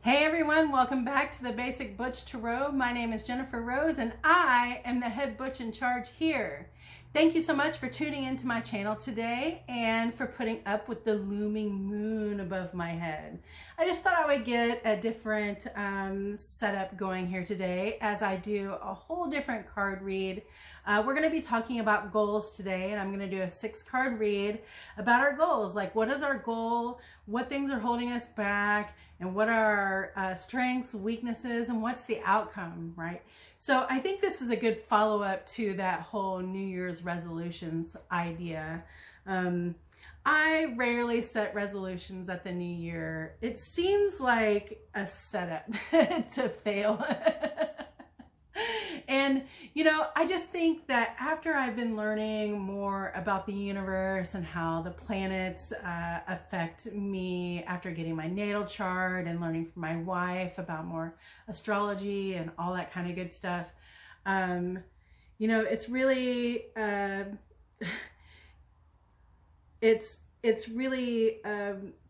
Hey everyone, welcome back to the Basic Butch Tarot. My name is Jennifer Rose and I am the head butch in charge here. Thank you so much for tuning into my channel today and for putting up with the looming moon above my head. I just thought I would get a different setup going here today as I do a whole different card read. We're going to be talking about goals today, and I'm going to do a 6-card read about our goals. Like, what is our goal? What things are holding us back? And what are our strengths, weaknesses, and what's the outcome, right? So I think this is a good follow-up to that whole New Year's resolutions idea. I rarely set resolutions at the new year. It seems like a setup to fail. And, you know, I just think that after I've been learning more about the universe and how the planets affect me after getting my natal chart and learning from my wife about more astrology and all that kind of good stuff, you know, it's really, it's really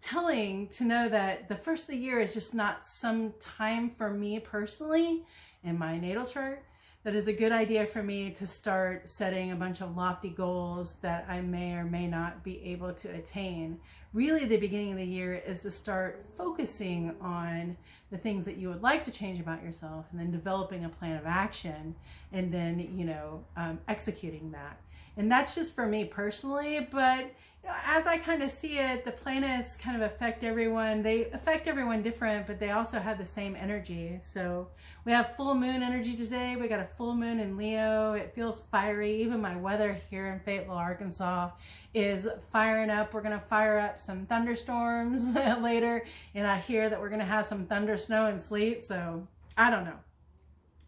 telling to know that the first of the year is just not some time for me personally in my natal chart. That is a good idea for me to start setting a bunch of lofty goals that I may or may not be able to attain. Really, the beginning of the year is to start focusing on the things that you would like to change about yourself, and then developing a plan of action, and then, you know, executing that. And that's just for me personally, but you know, as I kind of see it, the planets kind of affect everyone. They affect everyone different, but they also have the same energy. So we have full moon energy today. We got a full moon in Leo. It feels fiery. Even my weather here in Fayetteville, Arkansas is firing up. We're going to fire up some thunderstorms later. And I hear that we're going to have some thunder, snow, and sleet. So I don't know.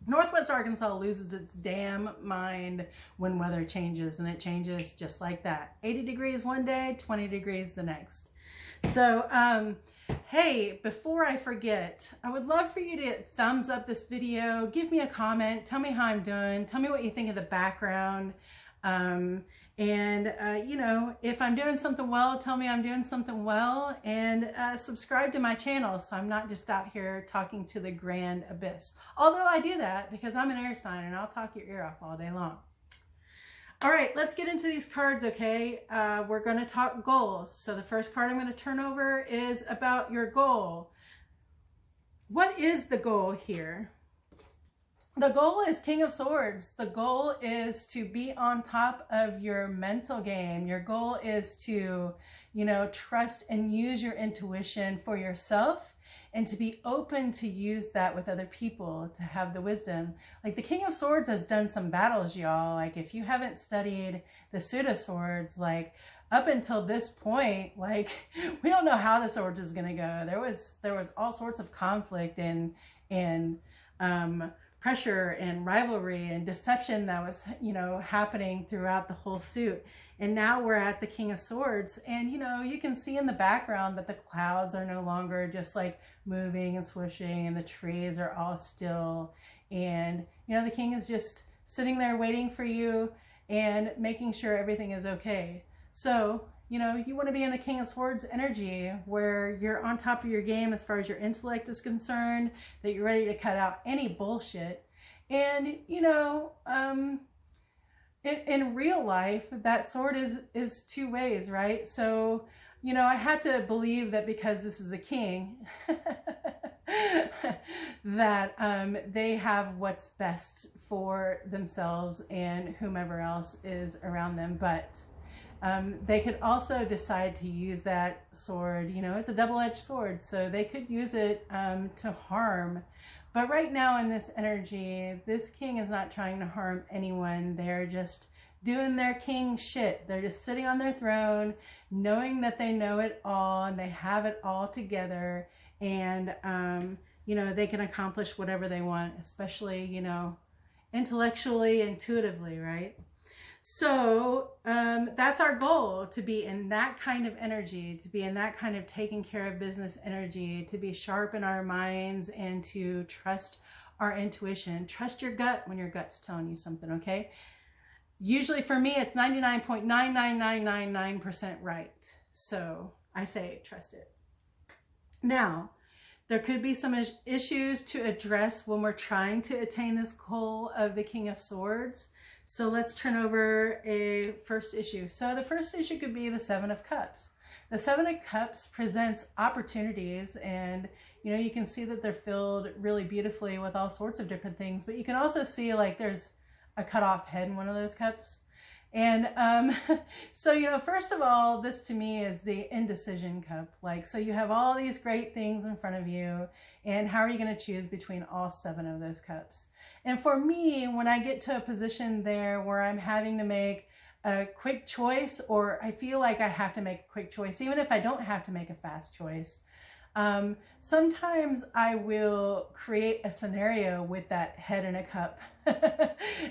Northwest Arkansas loses its damn mind when weather changes, and it changes just like that. 80 degrees one day, 20 degrees the next. So, hey, before I forget, I would love for you to thumbs up this video, give me a comment, tell me how I'm doing, tell me what you think of the background. You know, if I'm doing something well, tell me I'm doing something well, and subscribe to my channel so I'm not just out here talking to the grand abyss. Although I do that because I'm an air sign and I'll talk your ear off all day long. All right, let's get into these cards, okay? We're going to talk goals. So the first card I'm going to turn over is about your goal. What is the goal here? The goal is King of Swords. The goal is to be on top of your mental game. Your goal is to, you know, trust and use your intuition for yourself, and to be open to use that with other people, to have the wisdom. Like, the King of Swords has done some battles, y'all. Like, if you haven't studied the Suit of Swords, like, up until this point, like, we don't know how the Swords is going to go. There was all sorts of conflict and pressure and rivalry and deception that was, you know, happening throughout the whole suit. And now we're at the King of Swords, and, you know, you can see in the background that the clouds are no longer just like moving and swooshing, and the trees are all still. And, you know, the king is just sitting there waiting for you and making sure everything is okay. So, you know, you want to be in the King of Swords energy, where you're on top of your game as far as your intellect is concerned, that you're ready to cut out any bullshit. And, you know, in real life, that sword is two ways, right? So, you know, I had to believe that because this is a king, that they have what's best for themselves and whomever else is around them. But they could also decide to use that sword. You know, it's a double-edged sword, so they could use it to harm. But right now in this energy, this king is not trying to harm anyone. They're just doing their king shit. They're just sitting on their throne, knowing that they know it all and they have it all together. And, you know, they can accomplish whatever they want, especially, you know, intellectually, intuitively, right? So that's our goal, to be in that kind of energy, to be in that kind of taking care of business energy, to be sharp in our minds, and to trust our intuition. Trust your gut when your gut's telling you something, okay? Usually for me, it's 99.99999% right. So I say trust it. Now, There could be some issues to address when we're trying to attain this goal of the King of Swords. So let's turn over a first issue. So the first issue could be the Seven of Cups. The Seven of Cups presents opportunities, and you know, you can see that they're filled really beautifully with all sorts of different things, but you can also see like there's a cut off head in one of those cups. And so, you know, first of all, this to me is the indecision cup. Like, so you have all these great things in front of you, and how are you going to choose between all 7 of those cups? And for me, when I get to a position there where I'm having to make a quick choice, or I feel like I have to make a quick choice, even if I don't have to make a fast choice, sometimes I will create a scenario with that head in a cup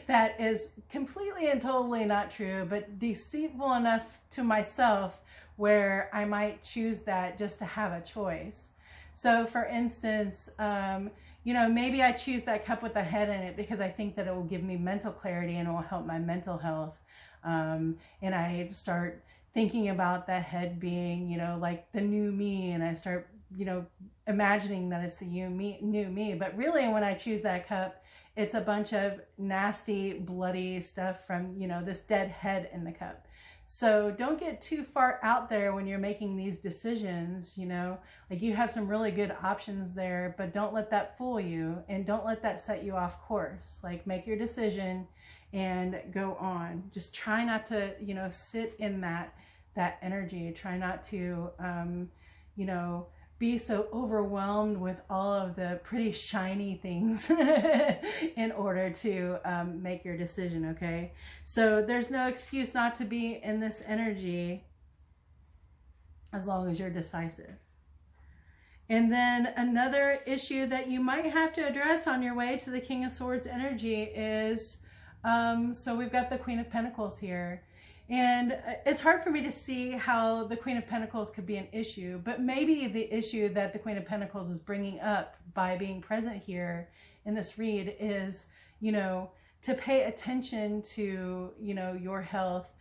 that is completely and totally not true, but deceitful enough to myself where I might choose that just to have a choice. So for instance, you know, maybe I choose that cup with the head in it because I think that it will give me mental clarity and it will help my mental health. And I start thinking about that head being, you know, like the new me, and I start, you know, imagining that it's the new me. But really, when I choose that cup, it's a bunch of nasty, bloody stuff from, you know, this dead head in the cup. So don't get too far out there when you're making these decisions, you know, like you have some really good options there, but don't let that fool you, and don't let that set you off course. Like, make your decision and go on. Just try not to, you know, sit in that energy. Try not to, you know, be so overwhelmed with all of the pretty shiny things in order to make your decision, okay? So there's no excuse not to be in this energy as long as you're decisive. And then another issue that you might have to address on your way to the King of Swords energy is, so we've got the Queen of Pentacles here. And it's hard for me to see how the Queen of Pentacles could be an issue, but maybe the issue that the Queen of Pentacles is bringing up by being present here in this read is, you know, to pay attention to, you know, your health.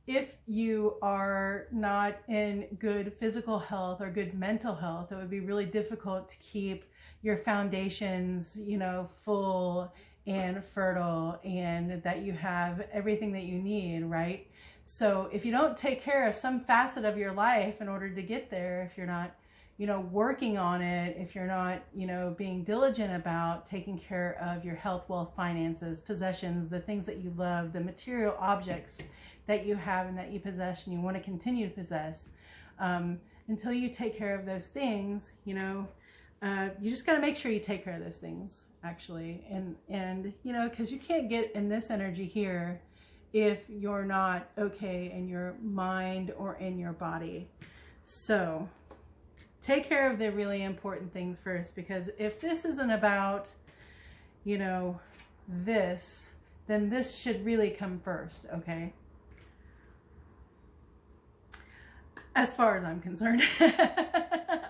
If you are not in good physical health or good mental health, it would be really difficult to keep your foundations, you know, full and fertile, and that you have everything that you need, right? So if you don't take care of some facet of your life in order to get there, if you're not, you know, working on it, if you're not, you know, being diligent about taking care of your health, wealth, finances, possessions, the things that you love, the material objects that you have and that you possess and you want to continue to possess, until you take care of those things, you know, you just got to make sure you take care of those things, actually. And you know, because you can't get in this energy here if you're not okay in your mind or in your body. So take care of the really important things first, because if this isn't about, you know, this, then this should really come first, okay? As far as I'm concerned.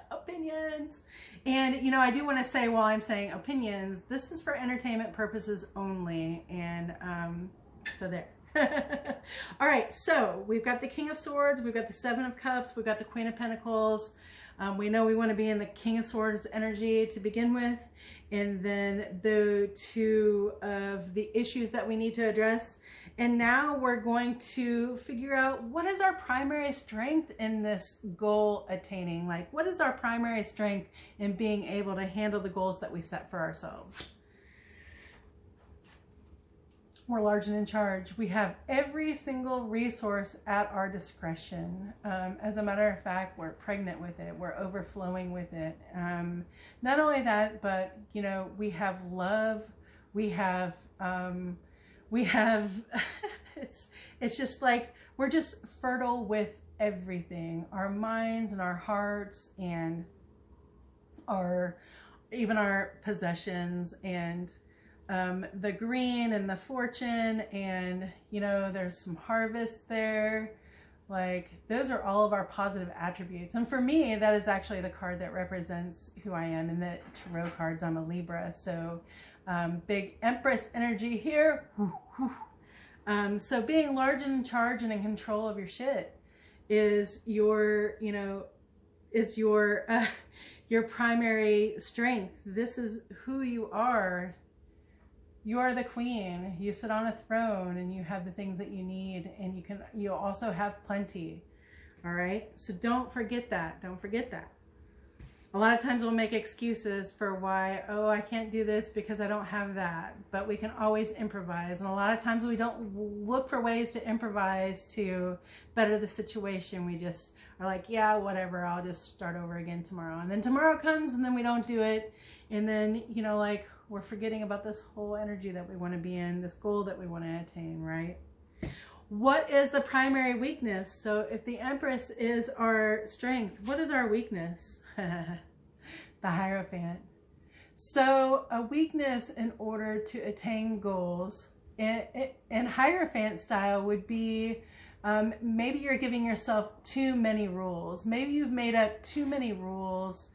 Opinions. And, you know, I do want to say, while I'm saying opinions, this is for entertainment purposes only. And so there. All right, so we've got the King of Swords, we've got the Seven of Cups, we've got the Queen of Pentacles. We know we want to be in the King of Swords energy to begin with. And then the 2 of the issues that we need to address. And now we're going to figure out, what is our primary strength in this goal attaining? Like, what is our primary strength in being able to handle the goals that we set for ourselves? We're large and in charge. We have every single resource at our discretion. As a matter of fact, we're pregnant with it. We're overflowing with it. Not only that, but, you know, we have love. We have it's just like, we're just fertile with everything. Our minds and our hearts and even our possessions, and the green and the fortune, and, you know, there's some harvest there. Like, those are all of our positive attributes. And for me, that is actually the card that represents who I am. In the tarot cards, I'm a Libra. So big Empress energy here. So being large and in charge and in control of your shit is your, you know, is your, your primary strength. This is who you are. You are the queen. You sit on a throne and you have the things that you need, and you also have plenty. All right. So don't forget that. Don't forget that. A lot of times we'll make excuses for why, oh, I can't do this because I don't have that, but we can always improvise. And a lot of times we don't look for ways to improvise to better the situation. We just are like, yeah, whatever, I'll just start over again tomorrow. And then tomorrow comes and then we don't do it. And then, you know, like we're forgetting about this whole energy that we want to be in, this goal that we want to attain, right? What is the primary weakness? So if the Empress is our strength, what is our weakness? The Hierophant. So a weakness in order to attain goals in Hierophant style would be maybe you're giving yourself too many rules. Maybe you've made up too many rules,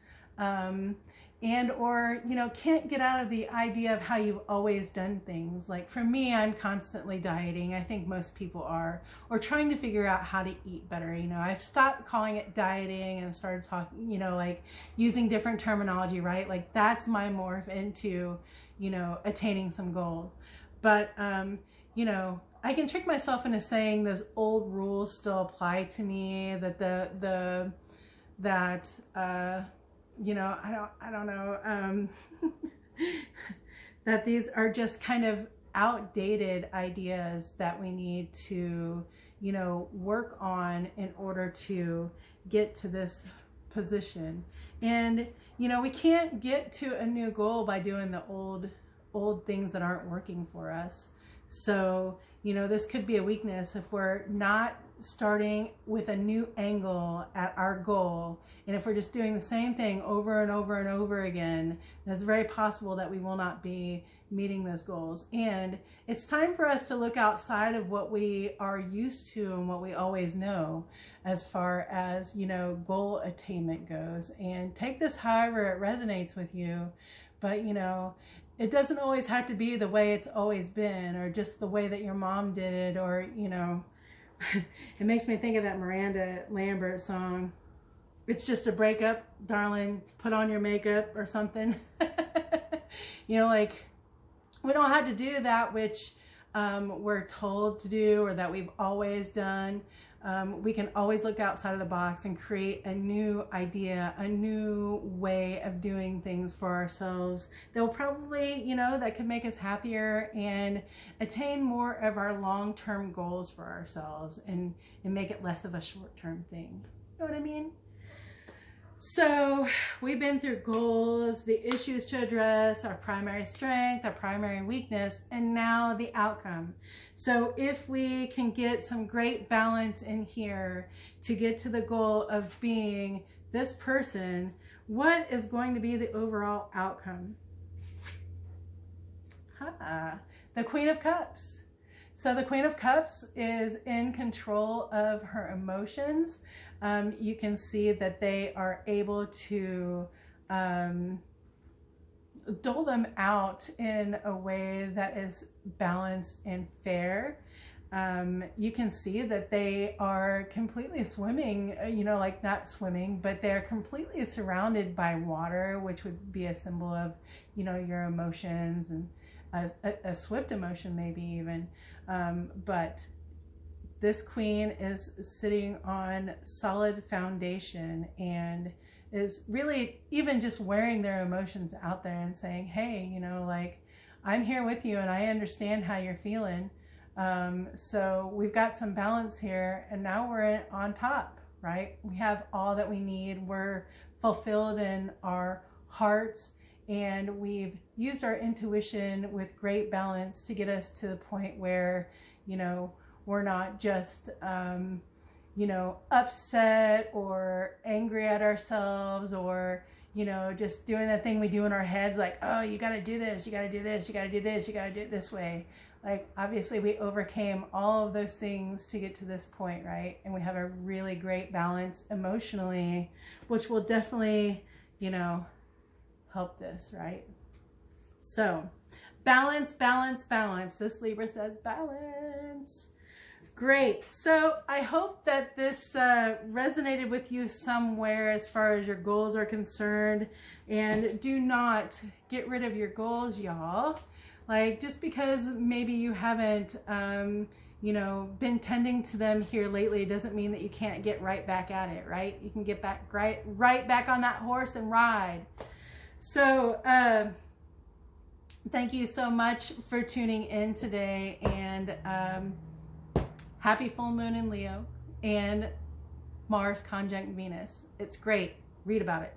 and or, you know, can't get out of the idea of how you've always done things. Like for me, I'm constantly dieting. I think most people are, or trying to figure out how to eat better. You know, I've stopped calling it dieting and started talking, you know, like using different terminology, right? Like that's my morph into, you know, attaining some goal. But, you know, I can trick myself into saying those old rules still apply to me, that you know, I don't know, that these are just kind of outdated ideas that we need to, you know, work on in order to get to this position. And, you know, we can't get to a new goal by doing the old things that aren't working for us. So, you know, this could be a weakness if we're not starting with a new angle at our goal. And if we're just doing the same thing over and over and over again, then it's very possible that we will not be meeting those goals. And it's time for us to look outside of what we are used to and what we always know as far as, you know, goal attainment goes, and take this however it resonates with you. But, you know, it doesn't always have to be the way it's always been, or just the way that your mom did it, or, you know, it makes me think of that Miranda Lambert song. It's just a breakup, darling, put on your makeup or something. You know, like we don't have to do that which we're told to do or that we've always done. We can always look outside of the box and create a new idea, a new way of doing things for ourselves that will probably, you know, that could make us happier and attain more of our long-term goals for ourselves, and make it less of a short-term thing. You know what I mean? So we've been through goals, the issues to address, our primary strength, our primary weakness, and now the outcome. So if we can get some great balance in here to get to the goal of being this person, what is going to be the overall outcome? The Queen of Cups. So the Queen of Cups is in control of her emotions. You can see that they are able to dole them out in a way that is balanced and fair. You can see that they are completely swimming, you know, like not swimming, but they're completely surrounded by water, which would be a symbol of, you know, your emotions, and a swift emotion maybe even. But this queen is sitting on solid foundation and is really even just wearing their emotions out there and saying, hey, you know, like, I'm here with you and I understand how you're feeling. So we've got some balance here, and now we're on top, right? We have all that we need. We're fulfilled in our hearts, and we've used our intuition with great balance to get us to the point where, you know, we're not just, you know, upset or angry at ourselves, or, you know, just doing that thing we do in our heads, like, oh, you got to do this, you got to do this, you got to do this, you got to do it this way. Like, obviously we overcame all of those things to get to this point, right? And we have a really great balance emotionally, which will definitely, you know, help this, right? So balance, balance, balance. This Libra says balance. Great. So I hope that this resonated with you somewhere as far as your goals are concerned. And do not get rid of your goals, y'all. Like, just because maybe you haven't, you know, been tending to them here lately doesn't mean that you can't get right back at it, right? You can get back right back on that horse and ride. So thank you so much for tuning in today, and happy full moon in Leo and Mars conjunct Venus. It's great. Read about it.